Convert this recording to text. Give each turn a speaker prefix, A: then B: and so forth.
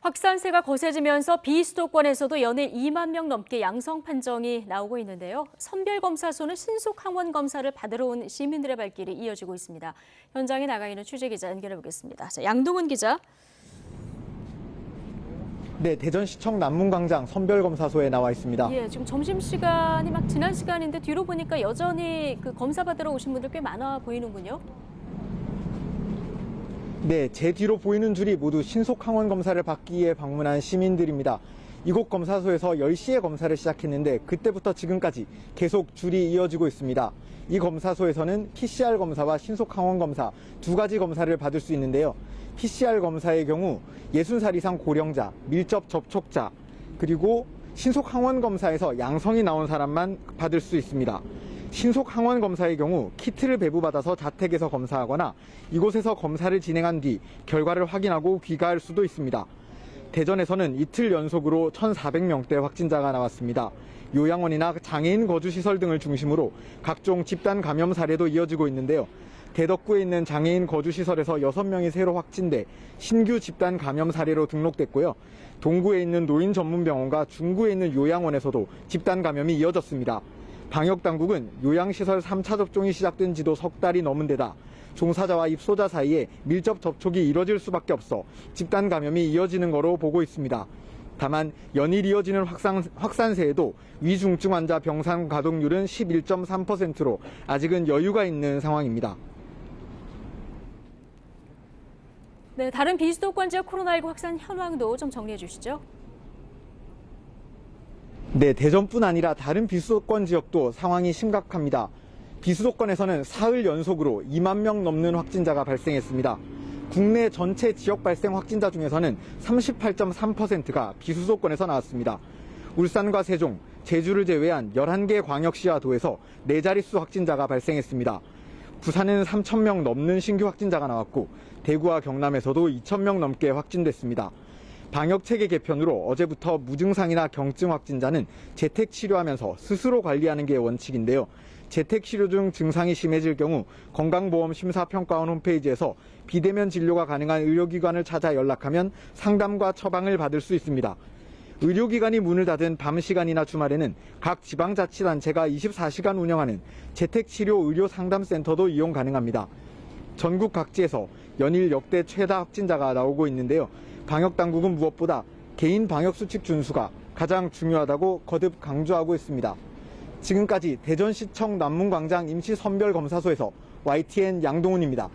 A: 확산세가 거세지면서 비수도권에서도 연일 2만 명 넘게 양성 판정이 나오고 있는데요. 선별검사소는 신속 항원 검사를 받으러 온 시민들의 발길이 이어지고 있습니다. 현장에 나가 있는 취재기자 연결해 보겠습니다. 자, 양동훈 기자.
B: 네, 대전시청 남문광장 선별검사소에 나와 있습니다.
A: 예, 지금 점심시간이 막 지난 시간인데 뒤로 보니까 여전히 검사 받으러 오신 분들 꽤 많아 보이는군요.
B: 네, 제 뒤로 보이는 줄이 모두 신속 항원 검사를 받기 위해 방문한 시민들입니다. 이곳 검사소에서 10시에 검사를 시작했는데 그때부터 지금까지 계속 줄이 이어지고 있습니다. 이 검사소에서는 PCR 검사와 신속 항원 검사 두 가지 검사를 받을 수 있는데요. PCR 검사의 경우 60살 이상 고령자, 밀접 접촉자, 그리고 신속 항원 검사에서 양성이 나온 사람만 받을 수 있습니다. 신속 항원 검사의 경우 키트를 배부받아서 자택에서 검사하거나 이곳에서 검사를 진행한 뒤 결과를 확인하고 귀가할 수도 있습니다. 대전에서는 이틀 연속으로 1,400명대 확진자가 나왔습니다. 요양원이나 장애인 거주시설 등을 중심으로 각종 집단 감염 사례도 이어지고 있는데요. 대덕구에 있는 장애인 거주시설에서 6명이 새로 확진돼 신규 집단 감염 사례로 등록됐고요. 동구에 있는 노인 전문병원과 중구에 있는 요양원에서도 집단 감염이 이어졌습니다. 방역당국은 요양시설 3차 접종이 시작된 지도 석 달이 넘은 데다 종사자와 입소자 사이에 밀접 접촉이 이뤄질 수밖에 없어 집단 감염이 이어지는 거로 보고 있습니다. 다만 연일 이어지는 확산세에도 위중증 환자 병상 가동률은 11.3%로 아직은 여유가 있는 상황입니다.
A: 네, 다른 비수도권 지역 코로나19 확산 현황도 좀 정리해 주시죠.
B: 네, 대전뿐 아니라 다른 비수도권 지역도 상황이 심각합니다. 비수도권에서는 사흘 연속으로 2만 명 넘는 확진자가 발생했습니다. 국내 전체 지역 발생 확진자 중에서는 38.3%가 비수도권에서 나왔습니다. 울산과 세종, 제주를 제외한 11개 광역시와 도에서 4자릿수 확진자가 발생했습니다. 부산은 3,000명 넘는 신규 확진자가 나왔고 대구와 경남에서도 2,000명 넘게 확진됐습니다. 방역체계 개편으로 어제부터 무증상이나 경증 확진자는 재택 치료하면서 스스로 관리하는 게 원칙인데요. 재택 치료 중 증상이 심해질 경우 건강보험 심사평가원 홈페이지에서 비대면 진료가 가능한 의료기관을 찾아 연락하면 상담과 처방을 받을 수 있습니다. 의료기관이 문을 닫은 밤 시간이나 주말에는 각 지방자치단체가 24시간 운영하는 재택치료 의료상담센터도 이용 가능합니다. 전국 각지에서 연일 역대 최다 확진자가 나오고 있는데요. 방역당국은 무엇보다 개인 방역수칙 준수가 가장 중요하다고 거듭 강조하고 있습니다. 지금까지 대전시청 남문광장 임시선별검사소에서 YTN 양동훈입니다.